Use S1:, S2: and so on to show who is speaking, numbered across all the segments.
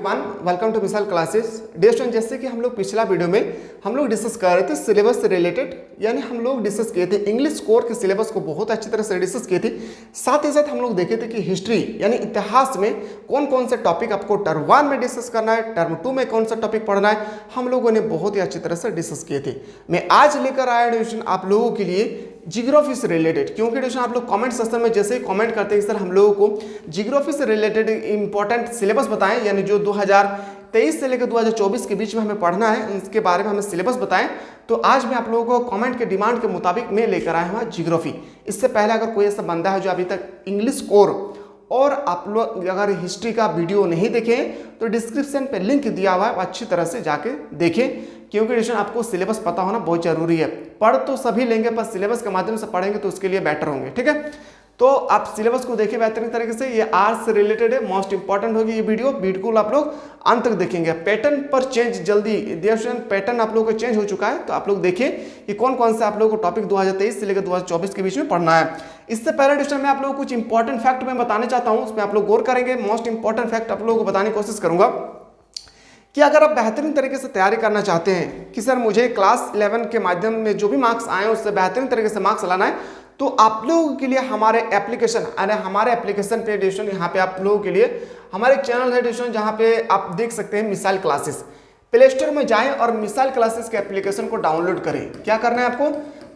S1: One welcome to मिसाल classes. Dear student, जैसे कि हम लोग पिछला वीडियो में हम लोग डिस्कस कर रहे थे सिलेबस से रिलेटेड, यानी हम लोग डिस्कस किए थे इंग्लिश कोर के सिलेबस को बहुत अच्छी तरह से डिस्कस किए थे। साथ ही साथ हम लोग देखे थे कि हिस्ट्री यानी इतिहास में कौन कौन से टॉपिक आपको टर्म 1 में डिस्कस करना है, टर्म 2 में कौन सा टॉपिक पढ़ना है, हम लोगों ने बहुत ही अच्छी तरह से डिस्कस किए थे। मैं आज लेकर आया एडिशन आप लोगों के लिए जियोग्राफी से रिलेटेड, क्योंकि एडिशन आप लोग कमेंट सेक्शन में जैसे ही कमेंट करते हैं सर हम लोगों को जियोग्राफी से रिलेटेड इंपॉर्टेंट सिलेबस बताएं, यानी जो 2023 से लेकर 2024 के बीच में हमें पढ़ना है उसके बारे में हमें सिलेबस बताएं। तो आज मैं आप लोगों को कमेंट के डिमांड के मुताबिक मैं लेकर आया हूँ जियोग्राफी। इससे पहले अगर कोई ऐसा बंदा है जो अभी तक इंग्लिश कोर और आप लोग अगर हिस्ट्री का वीडियो नहीं देखें तो डिस्क्रिप्शन पे लिंक दिया हुआ है, अच्छी तरह से जाके देखें, क्योंकि एडिशन आपको सिलेबस पता होना बहुत जरूरी है। पढ़ तो सभी लेंगे पर सिलेबस के माध्यम से पढ़ेंगे तो उसके लिए बेटर होंगे। ठीक है, तो आप सिलेबस को देखिए बेहतरीन तरीके से। ये आर्ट्स से रिलेटेड है, मोस्ट इंपॉर्टेंट होगी ये वीडियो, बिल्कुल आप लोग अंत तक देखेंगे। पैटर्न पर चेंज जल्दी पैटर्न आप लोगों को चेंज हो चुका है, तो आप लोग देखिए कि कौन कौन से आप लोगों को टॉपिक 2023 से लेकर 2024 के बीच में पढ़ना है। इससे पहले एडिशन में आप लोगों को कुछ इंपॉर्टेंट फैक्ट मैं बताना चाहता हूँ, उसमें आप लोग गौर करेंगे। मोस्ट इंपॉर्टेंट फैक्ट आप लोगों को बताने की कोशिश करूंगा कि अगर आप बेहतरीन तरीके से तैयारी करना चाहते हैं कि सर मुझे क्लास 11 के माध्यम में जो भी मार्क्स आए उससे बेहतरीन तरीके से मार्क्स लाना है, तो आप लोगों के लिए हमारे एप्लीकेशन पे एडिशन, यहाँ पे आप लोगों के लिए हमारे चैनल है एडिशन, जहाँ पे आप देख सकते हैं मिसाल क्लासेस। प्ले स्टोर में जाएं और मिसाल क्लासेस के एप्लीकेशन को डाउनलोड करें। क्या करना है आपको?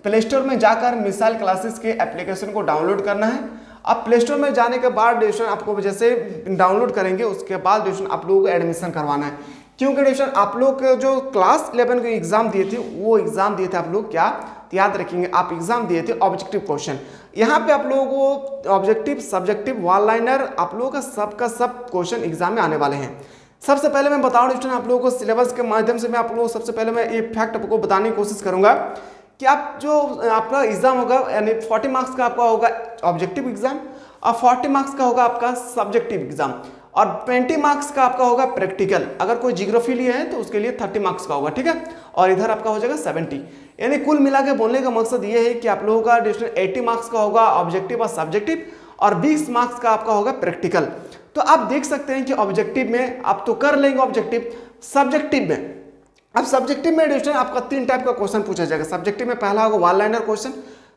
S1: प्ले स्टोर में जाकर मिसाल क्लासेस के एप्लीकेशन को डाउनलोड करना है। अब प्ले स्टोर में जाने के बाद एडिशन आपको जैसे डाउनलोड करेंगे उसके बाद एडिशन आप लोगों को एडमिशन करवाना है, क्योंकि एडिशन आप लोग जो क्लास 11 के एग्जाम दिए थे वो एग्जाम दिए थे आप लोग क्या याद रखेंगे, आप एग्जाम दिए थे ऑब्जेक्टिव क्वेश्चन। यहाँ पे आप लोगों को ऑब्जेक्टिव, सब्जेक्टिव, वन लाइनर आप लोगों का सब क्वेश्चन एग्जाम में आने वाले हैं। सबसे पहले मैं बताऊँ स्टूडेंट आप लोगों को सिलेबस के माध्यम से मैं आप लोगों को सबसे पहले मैं ये फैक्ट आपको बताने की कोशिश करूंगा कि आप जो आपका एग्जाम होगा यानी 40 मार्क्स का आपका होगा ऑब्जेक्टिव एग्जाम और 40 मार्क्स का होगा आपका सब्जेक्टिव एग्जाम और 20 मार्क्स का आपका होगा प्रैक्टिकल। अगर कोई जियोग्राफी लिए है तो उसके लिए 30 मार्क्स का होगा। ठीक है, और इधर आपका हो जाएगा 70। यानी कुल मिला के बोलने का मकसद ये है कि आप लोगों का 80 मार्क्स का होगा ऑब्जेक्टिव और सब्जेक्टिव और 20 मार्क्स का आपका होगा प्रैक्टिकल। तो आप देख सकते हैं कि ऑब्जेक्टिव में आप तो कर लेंगे ऑब्जेक्टिव, सब्जेक्टिव में अब सब्जेक्टिव में एडिशन आपका 3 टाइप का क्वेश्चन पूछा जाएगा। सब्जेक्टिव में पहला होगा वन लाइनर क्वेश्चन,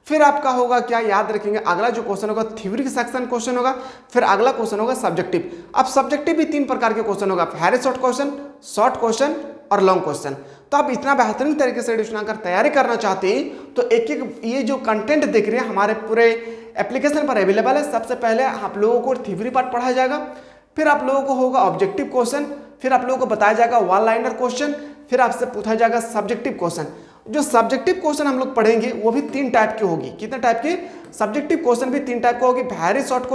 S1: फिर आपका होगा क्या याद रखेंगे, अगला जो क्वेश्चन होगा थ्योरी सेक्शन क्वेश्चन होगा, फिर अगला क्वेश्चन होगा सब्जेक्टिव। अब सब्जेक्टिव भी 3 प्रकार के क्वेश्चन होगा, वेरी शॉर्ट क्वेश्चन और लॉन्ग क्वेश्चन। तो आप इतना बेहतरीन तरीके से एडिशन अगर तैयारी करना चाहते हैं तो एक एक ये जो कंटेंट देख रहे हैं हमारे पूरे एप्लीकेशन पर अवेलेबल है। सबसे पहले आप लोगों को थ्योरी पार्ट पढ़ाया जाएगा, फिर आप लोगों को होगा ऑब्जेक्टिव क्वेश्चन, फिर आप लोगों को बताया जाएगा वन लाइनर क्वेश्चन, फिर आपसे पूछा जाएगा सब्जेक्टिव क्वेश्चन। जो सब्जेक्टिव क्वेश्चन हम लोग पढ़ेंगे वो भी 3 टाइप की होगी। कितने टाइप के? सब्जेक्टिव क्वेश्चन भी 3 टाइप का होगी, very short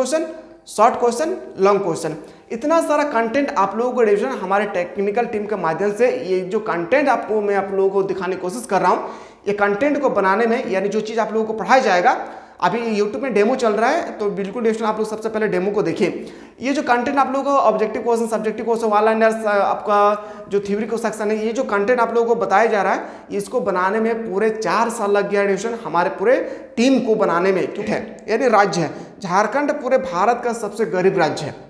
S1: question, long question. इतना सारा कंटेंट आप लोगों को एडिशन हमारे टेक्निकल टीम के माध्यम से ये जो कंटेंट आपको मैं आप लोगों को दिखाने की कोशिश कर रहा हूँ, ये कंटेंट को बनाने में यानी जो चीज़ आप लोगों को पढ़ाया जाएगा, अभी यूट्यूब में डेमो चल रहा है तो बिल्कुल आप लोग सबसे पहले डेमो को देखिए। ये जो कंटेंट आप लोगों को objective question, subjective question, one liners, आपका जो थ्योरी को सेक्शन है, ये जो कंटेंट आप लोगों को बताया जा रहा है इसको बनाने में पूरे 4 साल लग गया एडिशन हमारे पूरे टीम को बनाने में। क्यों है? यानी राज्य है झारखंड पूरे भारत का सबसे गरीब राज्य है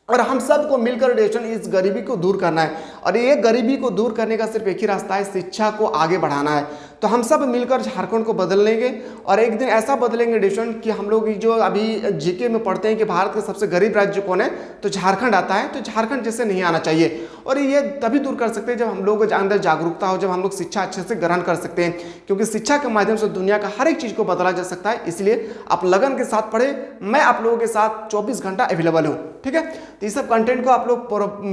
S1: और हम सबको मिलकर एडिशन इस गरीबी को दूर करना है और ये गरीबी को दूर करने का सिर्फ एक ही रास्ता है, शिक्षा को आगे बढ़ाना है। तो हम सब मिलकर झारखंड को बदल लेंगे और एक दिन ऐसा बदलेंगे एडिशन कि हम लोग जो अभी जीके में पढ़ते हैं कि भारत का सबसे गरीब राज्य कौन है तो झारखंड आता है, तो झारखंड जैसे नहीं आना चाहिए। और ये तभी दूर कर सकते हैं जब हम लोग अंदर जागरूकता हो, जब हम लोग शिक्षा अच्छे से ग्रहण कर सकते हैं, क्योंकि शिक्षा के माध्यम से दुनिया का हर एक चीज़ को बदला जा सकता है। इसलिए आप लगन के साथ पढ़े, मैं आप लोगों के साथ 24 घंटा अवेलेबल हूँ। ठीक है, तो इस सब कंटेंट को आप लोग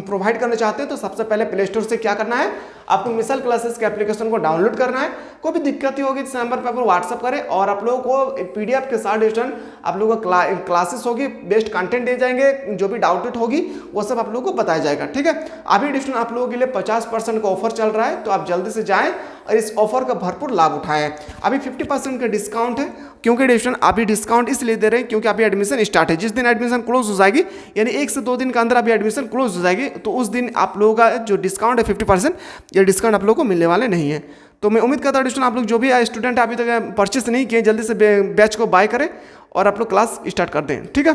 S1: प्रोवाइड करना चाहते हैं तो सबसे पहले प्ले स्टोर से क्या करना है, आपको मिसाल क्लासेस के एप्लीकेशन को डाउनलोड करना है। कोई भी दिक्कत होगी इस नंबर पर आप व्हाट्सअप करें और आप लोगों को पीडीएफ के साथ एडिशन आप लोगों को क्लासेस होगी, बेस्ट कंटेंट दे जाएंगे, जो भी डाउटेड होगी वो सब आप लोगों को बताया जाएगा। ठीक है, अभी एडिशन आप लोगों के लिए 50% का ऑफर चल रहा है, तो आप जल्दी से जाएं और इस ऑफर का भरपूर लाभ उठाएं। अभी 50% का डिस्काउंट है, क्योंकि एडिशन अभी डिस्काउंट इसलिए दे रहे हैं क्योंकि अभी एडमिशन स्टार्ट है। जिस दिन एडमिशन क्लोज हो जाएगी यानी 1 से 2 दिन के अंदर अभी एडमिशन क्लोज हो जाएगी, तो उस दिन आप लोगों का जो डिस्काउंट है 50%, ये डिस्काउंट आप लोगों को मिलने वाले नहीं है। तो मैं उम्मीद करता हूँ एडिशन आप लोग जो भी स्टूडेंट अभी तक परचेस नहीं किए जल्दी से बैच को बाय करें और आप लोग क्लास स्टार्ट कर दें। ठीक है,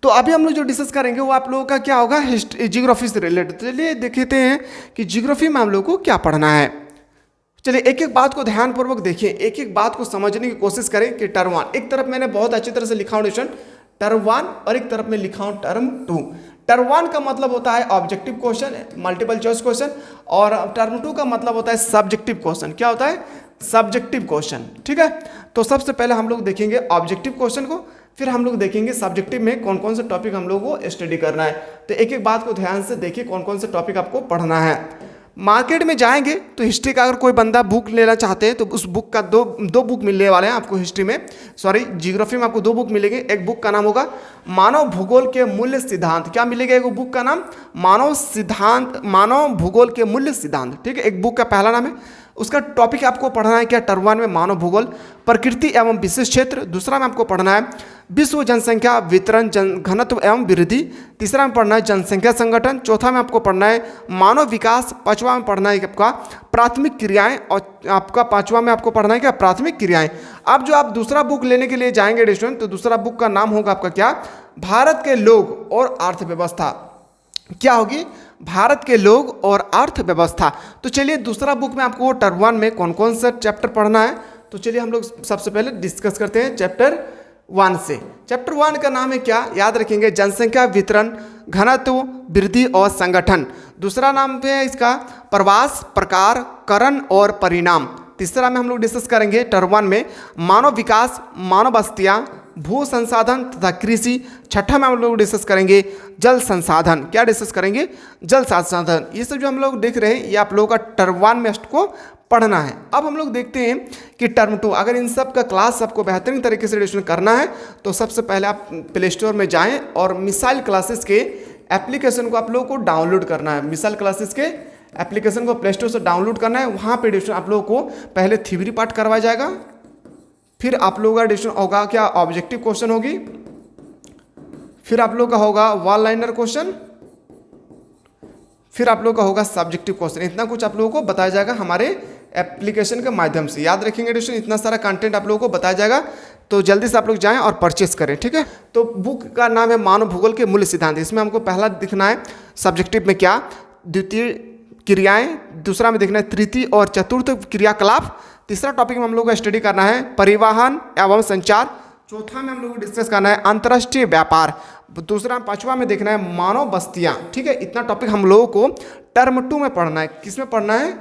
S1: तो अभी हम लोग जो डिस्कस करेंगे वो आप लोगों का क्या होगा, हिस्ट्री जियोग्राफी से रिलेटेड। चलिए देखते हैं कि जियोग्राफी में हम लोग को क्या पढ़ना है। चलिए एक एक बात को ध्यानपूर्वक देखिए, एक एक बात को समझने की कोशिश करें कि टर्म 1 एक तरफ मैंने बहुत अच्छी तरह से लिखा हूँ डिस्टूडेंट टर्म 1 और एक तरफ में लिखा हूँ टर्म 2। टर्म 1 का मतलब होता है objective question, multiple choice question, और टर्म 2 का मतलब होता है सब्जेक्टिव क्वेश्चन। क्या होता है? Subjective question. ठीक है, तो सबसे पहले हम लोग देखेंगे ऑब्जेक्टिव क्वेश्चन को, फिर हम लोग देखेंगे सब्जेक्टिव में कौन कौन से टॉपिक हम लोग को स्टडी करना है। तो एक एक बात को ध्यान से देखिए कौन कौन से टॉपिक आपको पढ़ना है। मार्केट में जाएंगे तो हिस्ट्री का अगर कोई बंदा बुक लेना चाहते हैं तो उस बुक का दो बुक मिलने वाले हैं आपको हिस्ट्री में, सॉरी जियोग्राफी में आपको 2 बुक मिलेंगे। एक बुक का नाम होगा मानव भूगोल के मूल्य सिद्धांत। क्या मिलेगा? एक बुक का नाम मानव भूगोल के मूल्य सिद्धांत। ठीक है, एक बुक का पहला नाम है। उसका टॉपिक आपको पढ़ना है क्या? टर्म 1 में मानव भूगोल, प्रकृति एवं विशेष क्षेत्र। दूसरा में आपको पढ़ना है विश्व जनसंख्या वितरण, घनत्व एवं वृद्धि। तीसरा में पढ़ना है जनसंख्या संगठन। चौथा में आपको पढ़ना है मानव विकास। पांचवा में पढ़ना है आपका प्राथमिक क्रियाएं, और आपका पांचवा में आपको पढ़ना है क्या? प्राथमिक क्रियाएं। अब जो आप दूसरा बुक लेने के लिए जाएंगे स्टूडेंट, तो दूसरा बुक का नाम होगा आपका क्या? भारत के लोग और अर्थव्यवस्था। क्या होगी? भारत के लोग और अर्थव्यवस्था। तो चलिए दूसरा बुक में आपको टर्म 1 में कौन कौन सा चैप्टर पढ़ना है, तो चलिए हम लोग सबसे पहले डिस्कस करते हैं चैप्टर 1 से। चैप्टर 1 का नाम है क्या? याद रखेंगे जनसंख्या वितरण, घनत्व, वृद्धि और संगठन। दूसरा नाम पे है इसका प्रवास, प्रकार, करण और परिणाम। तीसरा में हम लोग डिस्कस करेंगे टर्म 1 में मानव विकास, मानव बस्तियाँ, भू संसाधन तथा कृषि। छठा में हम लोग डिस्कस करेंगे जल संसाधन। क्या डिस्कस करेंगे? जल संसाधन। ये सब जो हम लोग देख रहे हैं ये आप लोगों का टर्म 1 में को पढ़ना है। अब हम लोग देखते हैं कि टर्म 2 अगर इन सब का क्लास आपको बेहतरीन तरीके से एडिशन करना है तो सबसे पहले आप प्ले स्टोर में जाएं और मिसाइल क्लासेस के एप्लीकेशन को आप लोगों को डाउनलोड करना है। मिसाइल क्लासेस के एप्लीकेशन को प्ले स्टोर से डाउनलोड करना है। वहाँ पर एडिशन आप लोगों को पहले थ्योरी पार्ट करवाया जाएगा, फिर आप लोगों का एडिशन होगा क्या? ऑब्जेक्टिव क्वेश्चन होगी, फिर आप लोग का होगा वन लाइनर क्वेश्चन, फिर आप लोग का होगा सब्जेक्टिव क्वेश्चन। इतना कुछ आप लोगों को बताया जाएगा हमारे एप्लीकेशन के माध्यम से। याद रखेंगे एडिशन, इतना सारा कंटेंट आप लोगों को बताया जाएगा, तो जल्दी से आप लोग जाएं और परचेस करें। ठीक है, तो बुक का नाम है मानव भूगोल के मूल्य सिद्धांत। इसमें हमको पहला दिखना है सब्जेक्टिव में क्या? द्वितीय क्रियाएं। दूसरा में देखना है तृतीय और चतुर्थ क्रियाकलाप। तीसरा टॉपिक में हम लोग को स्टडी करना है परिवहन एवं संचार। चौथा में हम लोग को डिस्कस करना है अंतर्राष्ट्रीय व्यापार। दूसरा पांचवा में देखना है मानव बस्तियाँ। ठीक है, इतना टॉपिक हम लोगों को टर्म 2 में पढ़ना है। किस में पढ़ना है?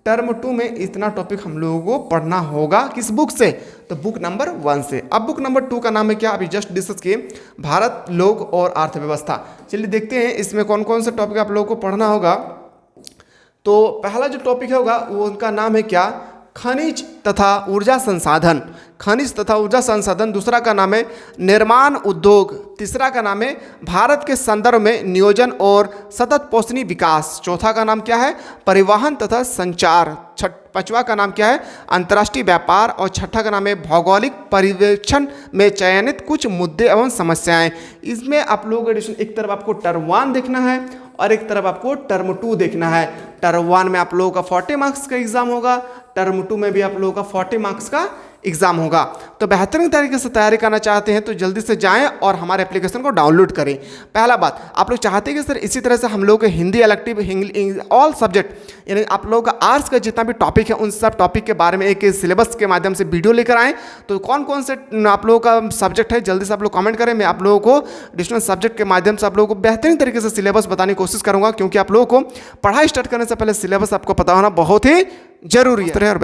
S1: टर्म 2 में इतना टॉपिक हम लोगों को पढ़ना होगा। किस बुक से? तो बुक नंबर 1 से। अब बुक नंबर 2 का नाम है क्या? अभी जस्ट डिस्कस किए, भारत, लोग और अर्थव्यवस्था। चलिए देखते हैं इसमें कौन कौन से टॉपिक आप लोगों को पढ़ना होगा। तो पहला जो टॉपिक होगा वो उनका नाम है क्या? खनिज तथा ऊर्जा संसाधन। खनिज तथा ऊर्जा संसाधन। दूसरा का नाम है निर्माण उद्योग। तीसरा का नाम है भारत के संदर्भ में नियोजन और सतत पोषणीय विकास। चौथा का नाम क्या है? परिवहन तथा संचार। पांचवा का नाम क्या है? अंतर्राष्ट्रीय व्यापार। और छठा का नाम है भौगोलिक पर्यवेक्षण में चयनित कुछ मुद्दे एवं समस्याएं। इसमें आप लोग एडिशन एक तरफ आपको टर्म 1 देखना है और एक तरफ आपको टर्म 2 देखना है। टर्म 1 में आप लोगों का 40 मार्क्स का एग्जाम होगा, टर्म 2 में भी आप लोगों का 40 मार्क्स का एग्जाम होगा। तो बेहतरीन तरीके से तैयारी करना चाहते हैं तो जल्दी से जाएं और हमारे एप्लीकेशन को डाउनलोड करें। पहला बात, आप लोग चाहते हैं कि सर इसी तरह से हम लोग के हिंदी इलेक्टिव ऑल सब्जेक्ट यानी आप लोगों का आर्ट्स का जितना भी टॉपिक है उन सब टॉपिक के बारे में एक सिलेबस के माध्यम से वीडियो लेकर आएँ। तो कौन कौन से आप लोगों का सब्जेक्ट है जल्दी से आप लोग कमेंट करें। मैं आप लोगों को एडिशनल सब्जेक्ट के माध्यम से आप लोगों को बेहतरीन तरीके से सिलेबस बताने की कोशिश करूँगा, क्योंकि आप लोगों को पढ़ाई स्टार्ट करने से पहले सिलेबस आपको पता होना बहुत ही जरूरी है। और